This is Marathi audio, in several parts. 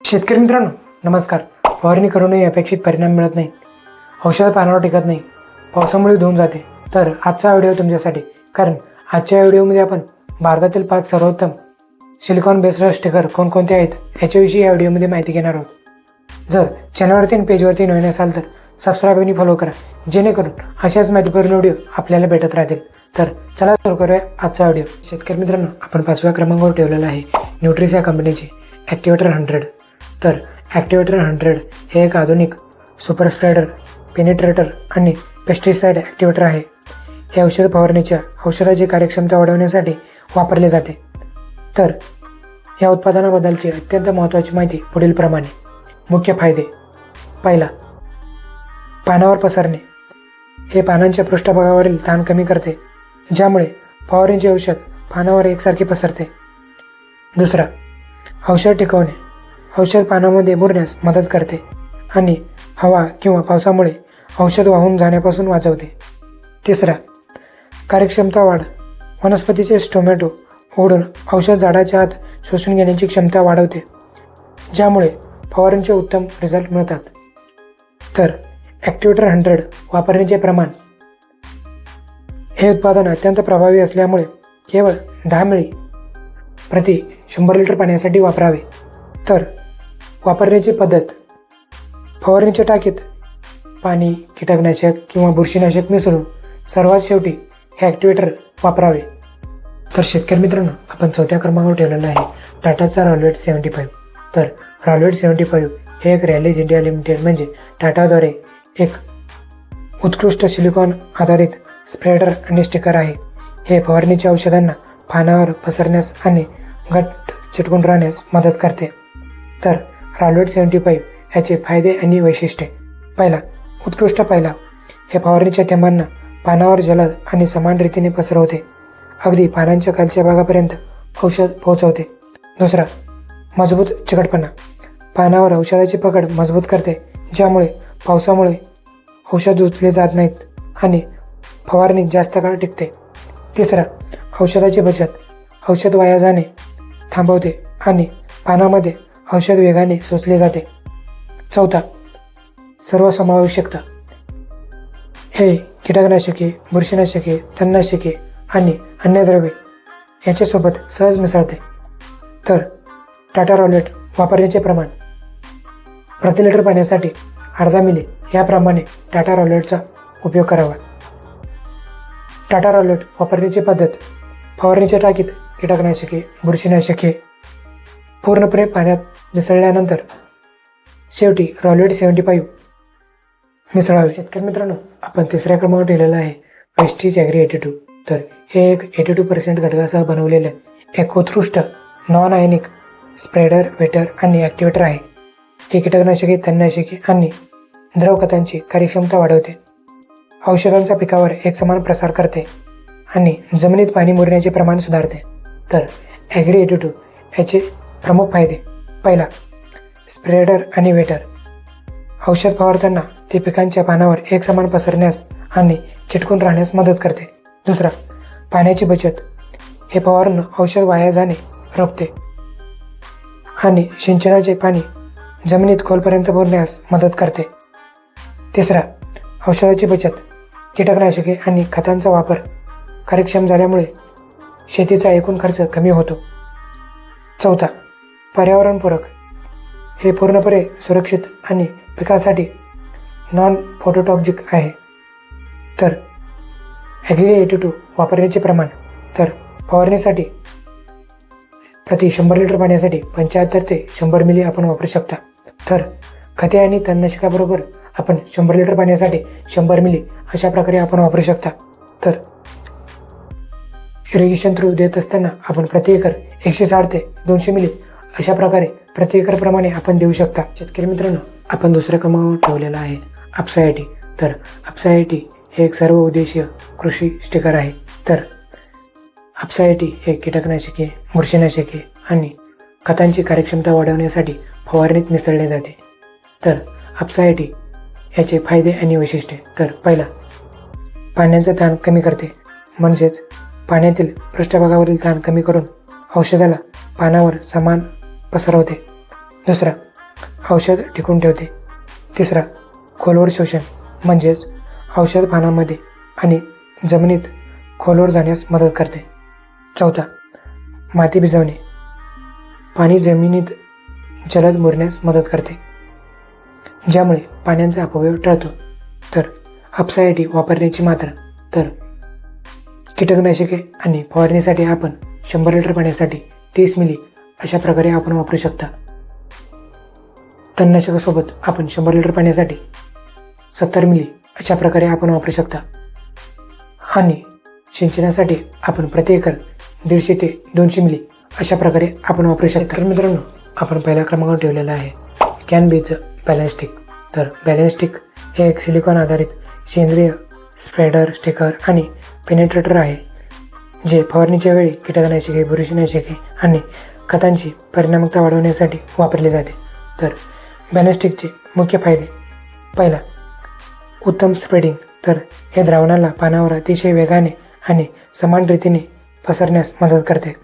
शेतकरी मित्रांनो नमस्कार. फवारणी करूनही अपेक्षित परिणाम मिळत नाही, औषध पानावर टिकत नाही, पावसामुळे धुवून जाते. तर आजचा व्हिडिओ तुमच्यासाठी, कारण आजच्या व्हिडिओमध्ये आपण भारतातील 5 सर्वोत्तम सिलिकॉन बेस्ड स्टिकर कोणकोणते आहेत याच्याविषयी या व्हिडिओमध्ये माहिती घेणार आहोत. जर चॅनलवरती आणि पेजवरती नवीन असाल तर सबस्क्राईब आणि फॉलो करा, जेणेकरून अशाच माहितीपूर्ण व्हिडिओ आपल्याला भेटत राहतील. तर चला सुरू करूया आजचा व्हिडिओ. शेतकरी मित्रांनो, आपण 5व्या क्रमांकावर ठेवलेला आहे न्यूट्रिस या कंपनीचे ॲक्टिवेटर 100. तर ॲक्टिवेटर 100 हे एक आधुनिक सुपर स्प्रेडर, पेनिट्रेटर आणि पेस्टिसाइड ॲक्टिवेटर आहे. हे औषध फवारणीच्या औषधाची कार्यक्षमता वाढवण्यासाठी वापरले जाते. तर या उत्पादनाबद्दलची अत्यंत महत्त्वाची माहिती पुढीलप्रमाणे. मुख्य फायदे. पहिला, पानावर पसरणे. हे पानांच्या पृष्ठभागावरील ताण कमी करते, ज्यामुळे फवारणीचे औषध पानावर एकसारखे पसरते. दुसरा, औषध टिकवणे. औषध पानामध्ये मुरण्यास मदत करते आणि हवा किंवा पावसामुळे औषध वाहून जाण्यापासून वाचवते. तिसरा, कार्यक्षमता वाढ. वनस्पतीचे स्टोमॅटो ओढून औषध झाडाच्या आत शोषून घेण्याची क्षमता वाढवते, ज्यामुळे फवारणीचे उत्तम रिझल्ट मिळतात. तर ॲक्टिवेटर 100 वापरण्याचे प्रमाण. हे उत्पादन अत्यंत प्रभावी असल्यामुळे केवळ 10 मिली प्रति 100 लिटर पाण्यासाठी वापरावे. तर वापरण्याची पद्धत. फवारणीच्या टाकीत पाणी, कीटकनाशक किंवा बुरशीनाशक मिसळून सर्वात शेवटी हे ॲक्टिवेटर वापरावे. तर शेतकरी मित्रांनो, आपण 4थ्या क्रमांकावर ठेवलेला आहे टाटाचा रॉलवेट 75. तर रॉलवेट 75 हे एक रॅलीज इंडिया लिमिटेड म्हणजे टाटाद्वारे एक उत्कृष्ट सिलिकॉन आधारित स्प्रेडर आणि स्टिकर आहे. हे फवारणीच्या औषधांना पानावर पसरण्यास आणि घट्ट चिटकून राहण्यास मदत करते. तर रॉलवेट 75 याचे फायदे आणि वैशिष्ट्ये. पहिला, उत्कृष्ट. पहिला, हे फवारणीच्या थेंबांना पानावर जलद आणि समान रीतीने पसरवते, अगदी पानांच्या खालच्या भागापर्यंत औषध पोहोचवते. दुसरा, मजबूत चिकटपणा. पानावर औषधाची पकड मजबूत करते, ज्यामुळे पावसामुळे औषध धुतले जात नाहीत आणि फवारणी जास्त काळ टिकते. तिसरा, औषधाची बचत. औषध वाया जाणे थांबवते आणि पानामध्ये औषध वेगाने शोषले जाते. चौथा, सर्वसमावेशकता. हे कीटकनाशके, बुरशीनाशके, तणनाशके आणि अन्य द्रव्ये याच्यासोबत सहज मिसळते. तर टाटा रॉलवेट वापरण्याचे प्रमाण. प्रति लिटर पाण्यासाठी अर्धा मिली याप्रमाणे टाटा रॉलवेटचा उपयोग करावा. टाटा रॉलवेट वापरण्याची पद्धत. फवारणीच्या टाकीत कीटकनाशके, बुरशीनाशके पूर्णपणे पाण्यात मिसळल्यानंतर शेवटी रॉलवेट 75 मिसळावे. शेतकरी मित्रांनो, आपण 3ऱ्या क्रमांकावर ठेवलेला आहे प्रेस्टीज ॲग्री 82. तर हे एक 82% घटकासह बनवलेले एक उत्कृष्ट नॉन आयनिक स्प्रेडर, वेटर आणि ॲक्टिवेटर आहे. हे कीटकनाशके, तणनाशके आणि द्रव खतांची कार्यक्षमता वाढवते, औषधांचा पिकावर एकसमान प्रसार करते आणि जमिनीत पाणी मुरण्याचे प्रमाण सुधारते. तर ॲग्री 82 याचे प्रमुख फायदे. पहिला, स्प्रेडर आणि वेटर. औषध फवारताना ते पिकांच्या पानावर एकसमान पसरण्यास आणि चिटकून राहण्यास मदत करते. दुसरा, पाण्याची बचत. हे फवारणं औषध वाया जाणे रोखते आणि सिंचनाचे पाणी जमिनीत खोलपर्यंत मुरण्यास मदत करते. तिसरा, औषधाची बचत. कीटकनाशके आणि खतांचा वापर कार्यक्षम झाल्यामुळे शेतीचा एकूण खर्च कमी होतो. चौथा, पर्यावरणपूरक. हे पूर्णपणे सुरक्षित आणि पिकासाठी नॉन फोटोटॉक्सिक आहे. तर ॲग्री 82 वापरण्याचे प्रमाण. तर फवारणीसाठी प्रति 100 लिटर पाण्यासाठी 75 ते 100 मिली आपण वापरू शकता. तर खते आणि तणनाशकाबरोबर आपण 100 लिटर पाण्यासाठी 100 मिली अशा प्रकारे आपण वापरू शकता. तर इरिगेशन थ्रू देत असताना आपण प्रति एकर 160 ते 200 मिली अशा प्रकारे प्रति एकरप्रमाणे आपण देऊ शकता. शेतकरी मित्रांनो, आपण 2ऱ्या क्रमांकावर ठेवलेला आहे अपसा 80. तर अपसा 80 हे एक सर्व उद्देशीय कृषी स्टिकर आहे. तर अपसा 80 हे कीटकनाशके, बुरशीनाशके आणि खतांची कार्यक्षमता वाढवण्यासाठी फवारणीत मिसळले जाते. तर अपसा 80 याचे फायदे आणि वैशिष्ट्ये. तर पहिला, पाण्याचा ताण कमी करते, म्हणजेच पाण्यातील पृष्ठभागावरील ताण कमी करून औषधाला पानावर समान पसरवते. दुसरा, औषध टिकून ठेवते. तिसरा, खोलवर शोषण म्हणजेच औषध पानामध्ये आणि जमिनीत खोलवर जाण्यास मदत करते. चौथा, माती भिजवणे. पाणी जमिनीत जलद मुरण्यास मदत करते, ज्यामुळे पाण्याचा अपव्यय टळतो. तर अपसाईटी वापरण्याची मात्रा. तर कीटकनाशके आणि फवारणीसाठी आपण 100 लिटर पाण्यासाठी 30 मिली अशा प्रकारे आपण वापरू शकता. तणनाशकासोबत आपण 100 लिटर पाण्यासाठी 70 मिली अशा प्रकारे आपण वापरू शकता. आणि सिंचनासाठी आपण प्रति एकर 150 ते 200 मिली अशा प्रकारे आपण वापरू शकता. तर मित्रांनो, आपण पहिल्या क्रमांकावर ठेवलेला आहे कॅनबीचं बॅलन्स स्टिक. तर बॅलन्स स्टिक हे एक सिलिकॉन आधारित सेंद्रिय स्प्रेडर, स्टिकर आणि पेनिट्रेटर आहे, जे फवारणीच्या वेळी कीटकनाशके, बुरशीनाशके आणि खतांची परिणामकता वाढवण्यासाठी वापरले जाते. तर बॅलन्स स्टिकचे मुख्य फायदे. पहिला, उत्तम स्प्रेडिंग. तर हे द्रावणाला पानावर अतिशय वेगाने आणि समान रीतीने पसरण्यास मदत करते.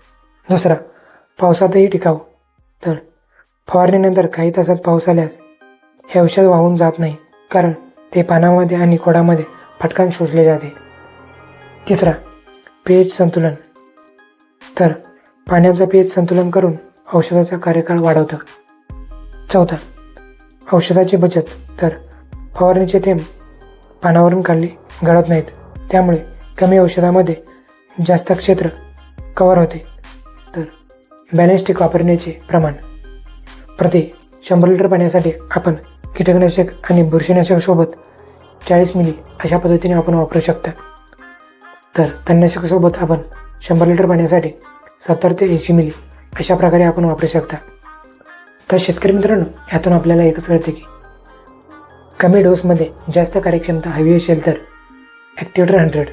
दुसरा, पावसातही टिकाऊ. तर फवारणीनंतर काही तासात पाऊस आल्यास हे औषध वाहून जात नाही, कारण ते पानामध्ये आणि खोडामध्ये पटकन शोषले जाते. तिसरा, pH संतुलन. तर पाण्याचा pH संतुलन करून औषधाचा कार्यकाळ वाढवतं. चौथा, औषधाची बचत. तर फवारणीचे थेंब पानावरून खाली गळत नाहीत, त्यामुळे कमी औषधामध्ये जास्त क्षेत्र कव्हर होते. तर बॅलन्स स्टिक वापरण्याचे प्रमाण. प्रति 100 लिटर पाण्यासाठी आपण कीटकनाशक आणि बुरशीनाशकासोबत 40 मिली अशा पद्धतीने आपण वापरू शकता. तर तणनाशकासोबत आपण 100 लिटर पाण्यासाठी 70 ते 80 मिली अशा प्रकारे आपण वापरू शकता. तर शेतकरी मित्रांनो, यातून आपल्याला एकच कळते की कमी डोसमध्ये जास्त कार्यक्षमता हवी असेल तर ॲक्टिवेटर 100,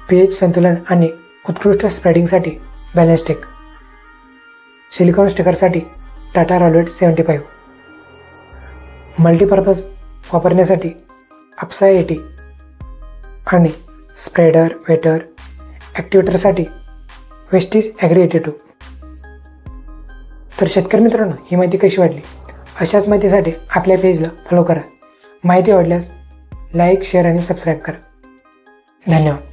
pH संतुलन आणि उत्कृष्ट स्प्रेडिंगसाठी बॅलन्स स्टिक, सिलिकॉन स्टिकरसाठी टाटा रॉलवेट 75, मल्टीपर्पज वापरण्यासाठी अपसा 80 आणि स्प्रेडर, वेटर, ॲक्टिवेटरसाठी वेस्टीज ॲग्री 82. तर शेतकरी मित्रांनो, ही माहिती कशी वाटली? अशाच माहितीसाठी आपल्या पेजला फॉलो करा. माहिती आवडल्यास लाईक, शेअर आणि सबस्क्राईब करा. धन्यवाद.